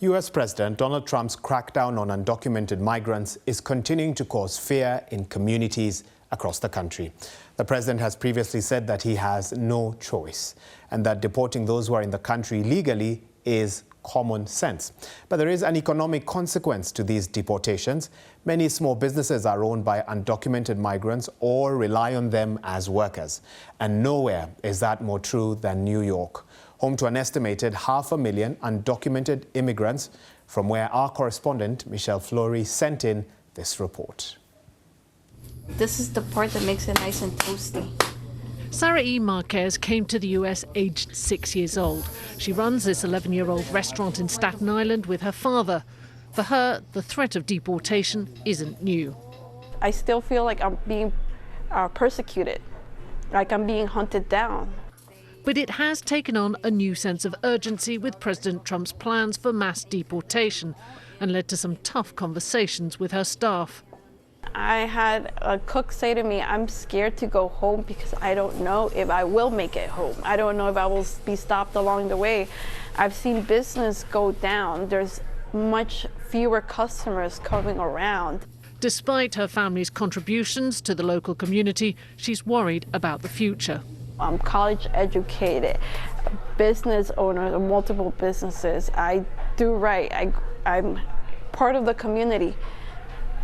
U.S. President Donald Trump's crackdown on undocumented migrants is continuing to cause fear in communities across the country. The president has previously said that he has no choice and that deporting those who are in the country legally is common sense. But there is an economic consequence to these deportations. Many small businesses are owned by undocumented migrants or rely on them as workers. And nowhere is that more true than New York, home to an estimated 500,000 undocumented immigrants, from where our correspondent, Michelle Fleury, sent in this report. This is the part that makes it nice and toasty. Sarah E. Marquez came to the US aged 6 years old. She runs this 11-year-old restaurant in Staten Island with her father. For her, the threat of deportation isn't new. I still feel like I'm being persecuted, like I'm being hunted down. But it has taken on a new sense of urgency with President Trump's plans for mass deportation and led to some tough conversations with her staff. I had a cook say to me, I'm scared to go home because I don't know if I will make it home. I don't know if I will be stopped along the way. I've seen business go down. There's much fewer customers coming around. Despite her family's contributions to the local community, she's worried about the future. I'm college educated, business owner of multiple businesses. I do right. I'm part of the community.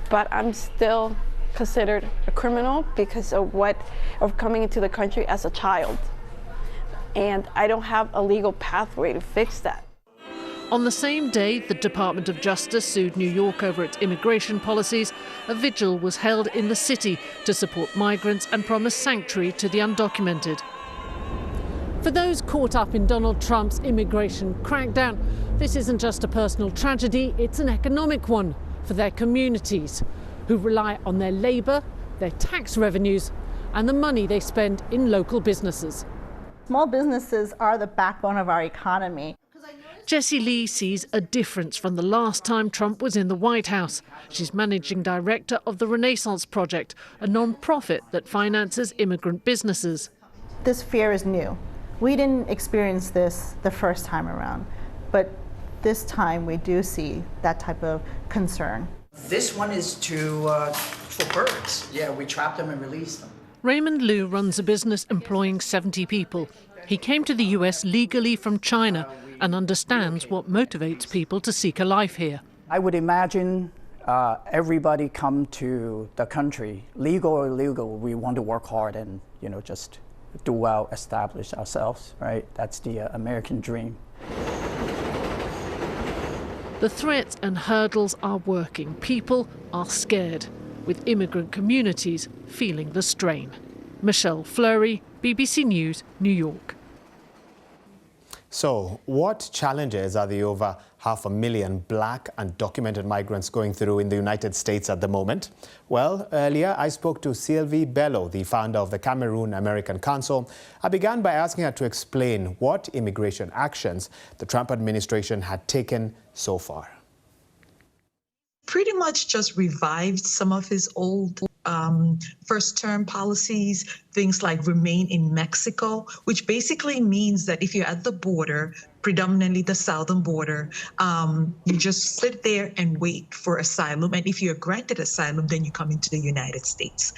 But I'm still considered a criminal because of coming into the country as a child. And I don't have a legal pathway to fix that. On the same day the Department of Justice sued New York over its immigration policies, a vigil was held in the city to support migrants and promise sanctuary to the undocumented. For those caught up in Donald Trump's immigration crackdown, this isn't just a personal tragedy, it's an economic one for their communities, who rely on their labour, their tax revenues and the money they spend in local businesses. Small businesses are the backbone of our economy. Jessie Lee sees a difference from the last time Trump was in the White House. She's managing director of the Renaissance Project, a non-profit that finances immigrant businesses. This fear is new. We didn't experience this the first time around, but this time we do see that type of concern. This one is for birds. Yeah, we trap them and release them. Raymond Liu runs a business employing 70 people. He came to the US legally from China and understands what motivates people to seek a life here. I would imagine everybody come to the country, legal or illegal, we want to work hard and just do well, establish ourselves, right? That's the American dream. The threats and hurdles are working. People are scared, with immigrant communities feeling the strain. Michelle Fleury, BBC News, New York. So, what challenges are the over 500,000 black undocumented migrants going through in the United States at the moment? Well, earlier I spoke to Sylvie Bello, the founder of the Cameroon American Council. I began by asking her to explain what immigration actions the Trump administration had taken so far. Pretty much just revived some of his old first-term policies, things like remain in Mexico, which basically means that if you're at the border, predominantly the southern border, you just sit there and wait for asylum. And if you're granted asylum, then you come into the United States.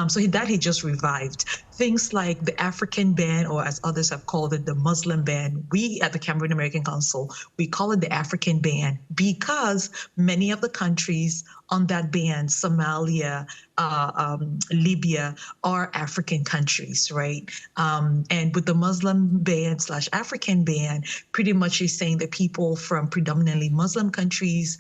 So that he just revived. Things like the African ban, or as others have called it, the Muslim ban. We at the Cameroon American Council, we call it the African ban because many of the countries on that ban, Somalia, Libya, are African countries, right? And with the Muslim ban / African ban, pretty much he's saying that people from predominantly Muslim countries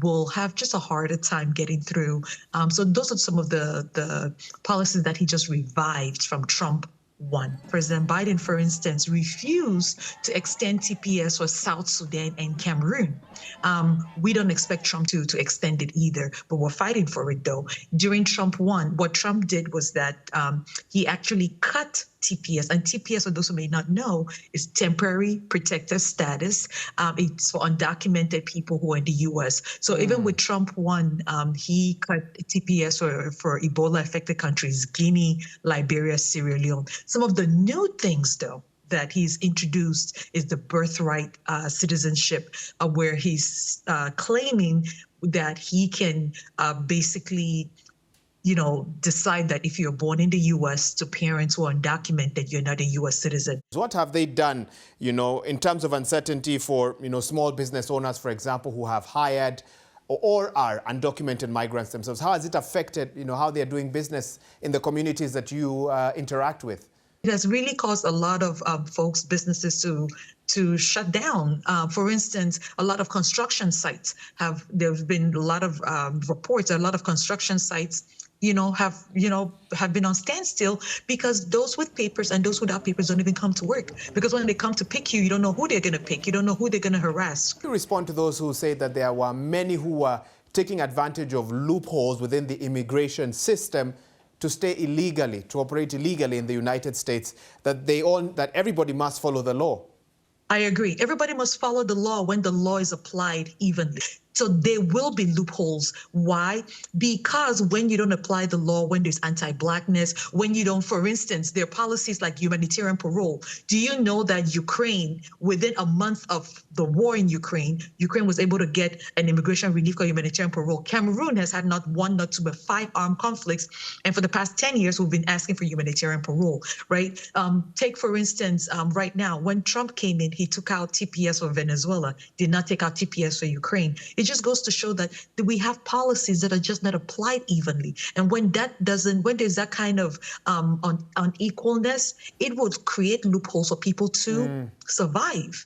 will have just a harder time getting through. So those are some of the policies that he just revived from Trump 1. President Biden, for instance, refused to extend TPS for South Sudan and Cameroon. We don't expect Trump to extend it either, but we're fighting for it though. During Trump 1, what Trump did was that he actually cut TPS, and TPS, for those who may not know, is temporary protected status. It's for undocumented people who are in the U.S. So even with Trump 1, he cut TPS for Ebola-affected countries, Guinea, Liberia, Sierra Leone. Some of the new things, though, that he's introduced is the birthright citizenship, where he's claiming that he can basically, decide that if you're born in the U.S. to parents who are undocumented, you're not a U.S. citizen. What have they done, in terms of uncertainty for, small business owners, for example, who have hired or are undocumented migrants themselves? How has it affected, how they're doing business in the communities that you interact with? It has really caused a lot of folks' businesses to shut down. For instance, a lot of construction sites there's been a lot of reports, a lot of construction sites have been on standstill because those with papers and those without papers don't even come to work. Because when they come to pick you, you don't know who they're going to pick. You don't know who they're going to harass. To respond to those who say that there were many who were taking advantage of loopholes within the immigration system to stay illegally, to operate illegally in the United States, that everybody must follow the law. I agree. Everybody must follow the law when the law is applied evenly. So there will be loopholes. Why? Because when you don't apply the law, when there's anti-blackness, when you don't, for instance, there are policies like humanitarian parole. Do you know that Ukraine, within a month of the war in Ukraine was able to get an immigration relief called humanitarian parole. Cameroon has had not one, not two, but 5 armed conflicts. And for the past 10 years, we've been asking for humanitarian parole, right? Take, for instance, right now, when Trump came in, he took out TPS for Venezuela, did not take out TPS for Ukraine. It just goes to show that we have policies that are just not applied evenly. And when there's that kind of unequalness, it would create loopholes for people to survive.